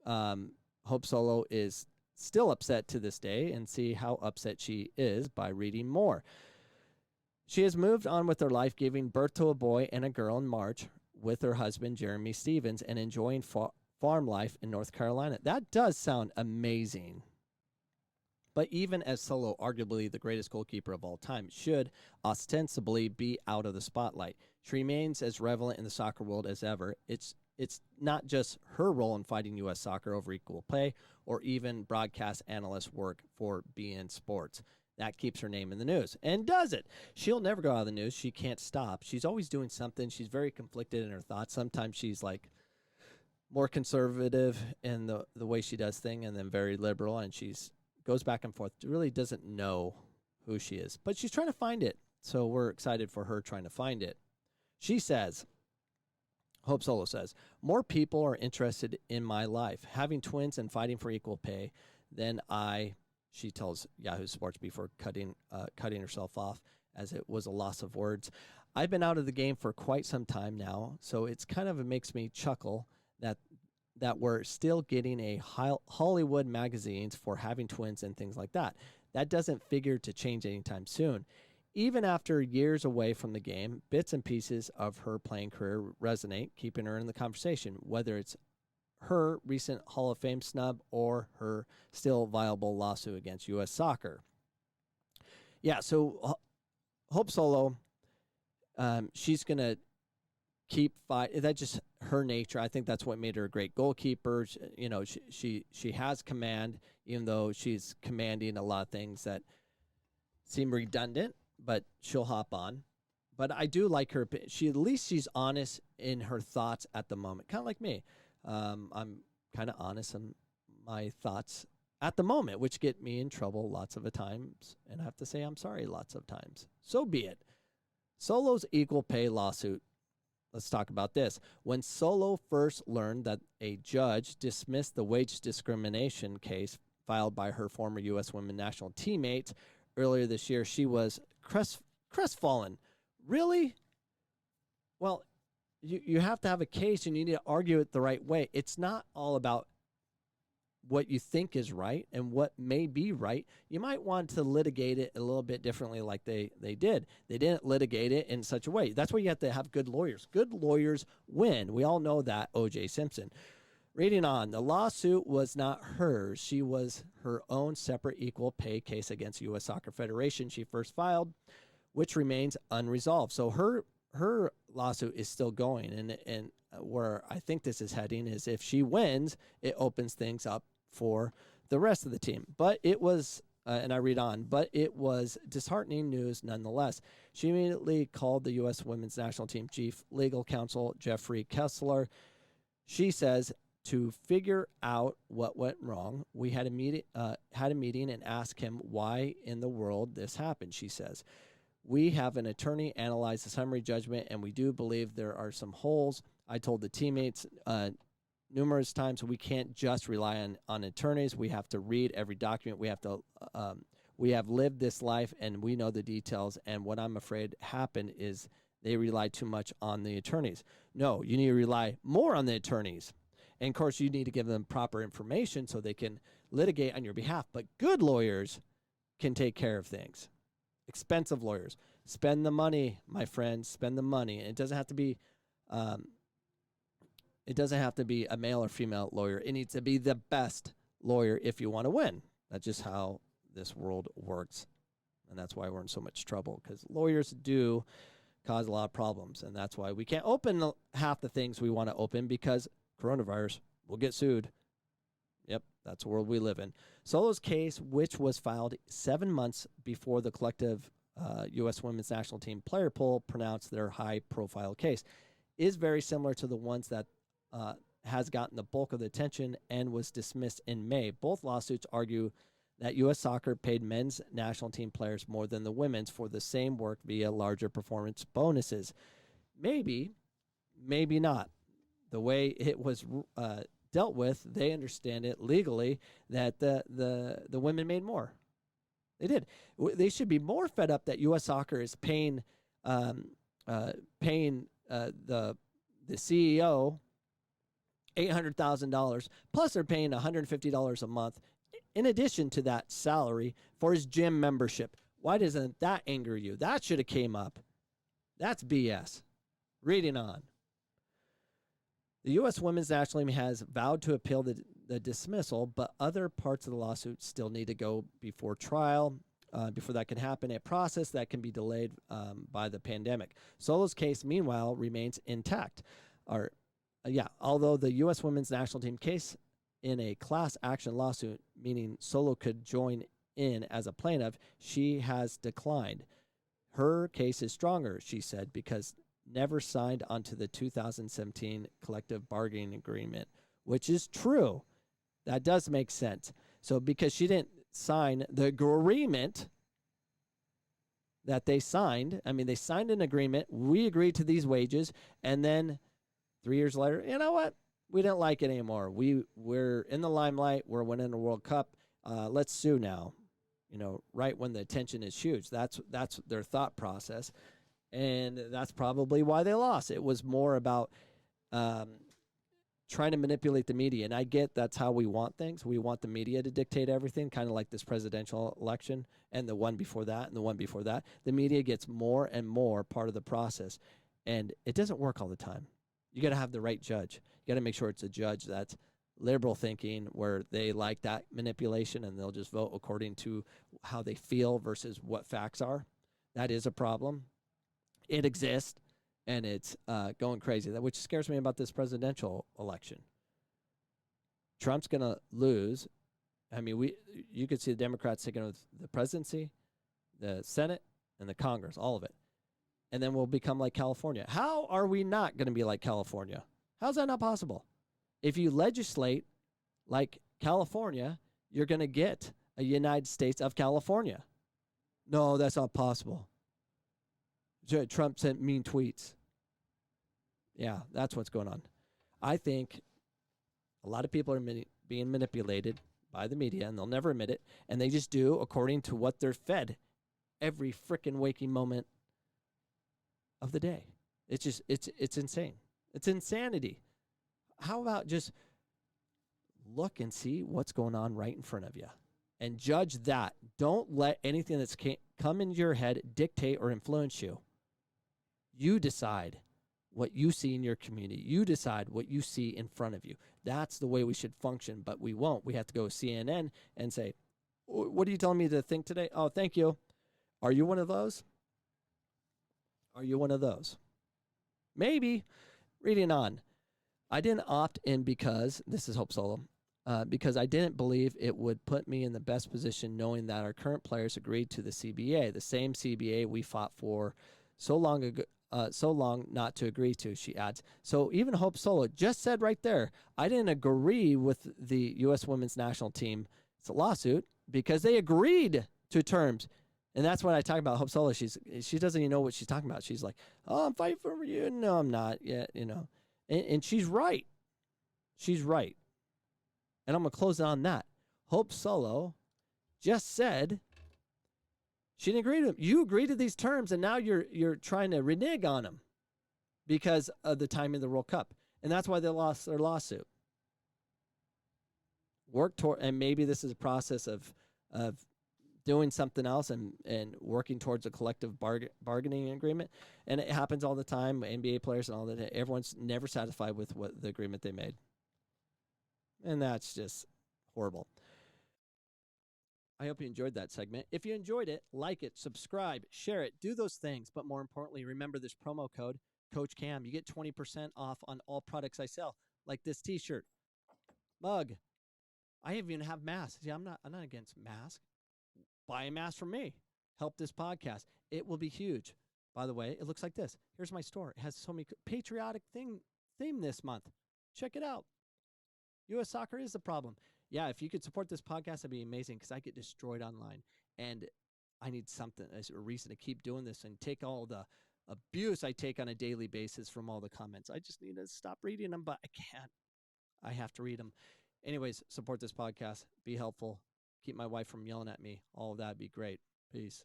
Hope Solo is still upset to this day, and see how upset she is by reading more. She has moved on with her life, giving birth to a boy and a girl in March with her husband, Jeremy Stevens, and enjoying farm life in North Carolina. That does sound amazing. But even as Solo, arguably the greatest goalkeeper of all time, should ostensibly be out of the spotlight, she remains as relevant in the soccer world as ever. It's not just her role in fighting U.S. soccer over equal pay or even broadcast analyst work for beIN Sports. That keeps her name in the news. And does it? She'll never go out of the news. She can't stop. She's always doing something. She's very conflicted in her thoughts. Sometimes she's like more conservative in the way she does things, and then very liberal, and she's goes back and forth. Really doesn't know who she is. But she's trying to find it. So we're excited for her trying to find it. She says, Hope Solo says, more people are interested in my life, having twins and fighting for equal pay than she tells Yahoo Sports before cutting herself off, as it was a loss of words. I've been out of the game for quite some time now, so it's kind of, it makes me chuckle that we're still getting a Hollywood magazines for having twins and things like that. That doesn't figure to change anytime soon. Even after years away from the game, bits and pieces of her playing career resonate, keeping her in the conversation, whether it's her recent Hall of Fame snub or her still viable lawsuit against U.S. Soccer. Yeah, so Hope Solo, she's going to keep fighting. That's just her nature. I think that's what made her a great goalkeeper. She has command, even though she's commanding a lot of things that seem redundant, but she'll hop on. But I do like her. At least she's honest in her thoughts at the moment, kind of like me. I'm kind of honest in my thoughts at the moment, which get me in trouble lots of the times, and I have to say I'm sorry lots of times. So be it. Solo's equal pay lawsuit. Let's talk about this. When Solo first learned that a judge dismissed the wage discrimination case filed by her former U.S. women's national teammate earlier this year, she was crestfallen. Really? Well, you have to have a case and you need to argue it the right way. It's not all about what you think is right and what may be right. You might want to litigate it a little bit differently like they did. They didn't litigate it in such a way. That's why you have to have good lawyers. Good lawyers win. We all know that, O.J. Simpson. Reading on, the lawsuit was not hers. She was her own separate equal pay case against U.S. Soccer Federation she first filed, which remains unresolved. So her lawsuit is still going, and where I think this is heading is if she wins, it opens things up for the rest of the team. But it was, and I read on, but it was disheartening news nonetheless. She immediately called the U.S. women's national team chief legal counsel, Jeffrey Kessler. She says, to figure out what went wrong, we had a meeting and asked him why in the world this happened, she says. We have an attorney analyze the summary judgment, and we do believe there are some holes. I told the teammates numerous times we can't just rely on attorneys. We have to read every document. We have lived this life, and we know the details. And what I'm afraid happened is they relied too much on the attorneys. No, you need to rely more on the attorneys. And, of course, you need to give them proper information so they can litigate on your behalf. But good lawyers can take care of things. Expensive lawyers. Spend the money, my friends. Spend the money. And it doesn't have to be a male or female lawyer. It needs to be the best lawyer if you want to win. That's just how this world works. And that's why we're in so much trouble, because lawyers do cause a lot of problems. And that's why we can't open half the things we want to open, because coronavirus, we'll get sued. Yep, that's the world we live in. Solo's case, which was filed 7 months before the collective U.S. women's national team player pool pronounced their high-profile case, is very similar to the ones that has gotten the bulk of the attention and was dismissed in May. Both lawsuits argue that U.S. Soccer paid men's national team players more than the women's for the same work via larger performance bonuses. Maybe, maybe not. The way it was dealt with, they understand it legally that the women made more. They did. They should be more fed up that U.S. Soccer is paying the CEO $800,000, plus they're paying $150 a month in addition to that salary for his gym membership. Why doesn't that anger you? That should have came up. That's BS. Reading on. The U.S. women's national team has vowed to appeal the dismissal, but other parts of the lawsuit still need to go before trial. Before that can happen, a process that can be delayed by the pandemic. Solo's case, meanwhile, remains intact. Although the U.S. women's national team case in a class action lawsuit, meaning Solo could join in as a plaintiff, she has declined. Her case is stronger, she said, because never signed onto the 2017 collective bargaining agreement, which is true. That does make sense. So because she didn't sign the agreement that they signed, they signed an agreement, we agreed to these wages, and then 3 years later, you know what? We didn't like it anymore. We're in the limelight. We're winning the World Cup. Let's sue now. Right when the attention is huge. That's their thought process. And that's probably why they lost. It was more about trying to manipulate the media. And I get that's how we want things. We want the media to dictate everything, kind of like this presidential election and the one before that and the one before that. The media gets more and more part of the process. And it doesn't work all the time. You got to have the right judge. You got to make sure it's a judge that's liberal thinking, where they like that manipulation and they'll just vote according to how they feel versus what facts are. That is a problem. It exists, and it's going crazy, which scares me about this presidential election. Trump's going to lose. You could see the Democrats taking over the presidency, the Senate, and the Congress, all of it. And then we'll become like California. How are we not going to be like California? How's that not possible? If you legislate like California, you're going to get a United States of California. No, that's not possible. Trump sent mean tweets. Yeah, that's what's going on. I think a lot of people are being manipulated by the media, and they'll never admit it, and they just do according to what they're fed every frickin' waking moment of the day. It's insane. It's insanity. How about just look and see what's going on right in front of you and judge that? Don't let anything that's come into your head dictate or influence you. You decide what you see in your community. You decide what you see in front of you. That's the way we should function, but we won't. We have to go to CNN and say, what are you telling me to think today? Oh, thank you. Are you one of those? Are you one of those? Maybe. Reading on. I didn't opt in because, this is Hope Solo, because I didn't believe it would put me in the best position knowing that our current players agreed to the CBA, the same CBA we fought for so long ago, so long not to agree to, she adds. So even Hope Solo just said right there, I didn't agree with the U.S. women's national team. It's a lawsuit because they agreed to terms. And that's what I talk about. Hope Solo, she doesn't even know what she's talking about. She's like, oh, I'm fighting for you. No, I'm not yet, And she's right. She's right. And I'm going to close on that. Hope Solo just said she didn't agree to them. You agreed to these terms, and now you're trying to renege on them because of the timing of the World Cup. And that's why they lost their lawsuit. And maybe this is a process of doing something else and working towards a collective bargaining agreement. And it happens all the time. NBA players and all that. Everyone's never satisfied with what the agreement they made. And that's just horrible. I hope you enjoyed that segment. If you enjoyed it, like it, subscribe, share it, do those things. But more importantly, remember this promo code, Coach Cam. You get 20% off on all products I sell, like this t-shirt, mug. I even have masks. See, I'm not against masks. Buy a mask from me. Help this podcast. It will be huge. By the way, it looks like this. Here's my store. It has so many patriotic theme this month. Check it out. U.S. soccer is the problem. Yeah, if you could support this podcast, that'd be amazing because I get destroyed online. And I need something as a reason to keep doing this and take all the abuse I take on a daily basis from all the comments. I just need to stop reading them, but I can't. I have to read them. Anyways, support this podcast. Be helpful. Keep my wife from yelling at me. All of that would be great. Peace.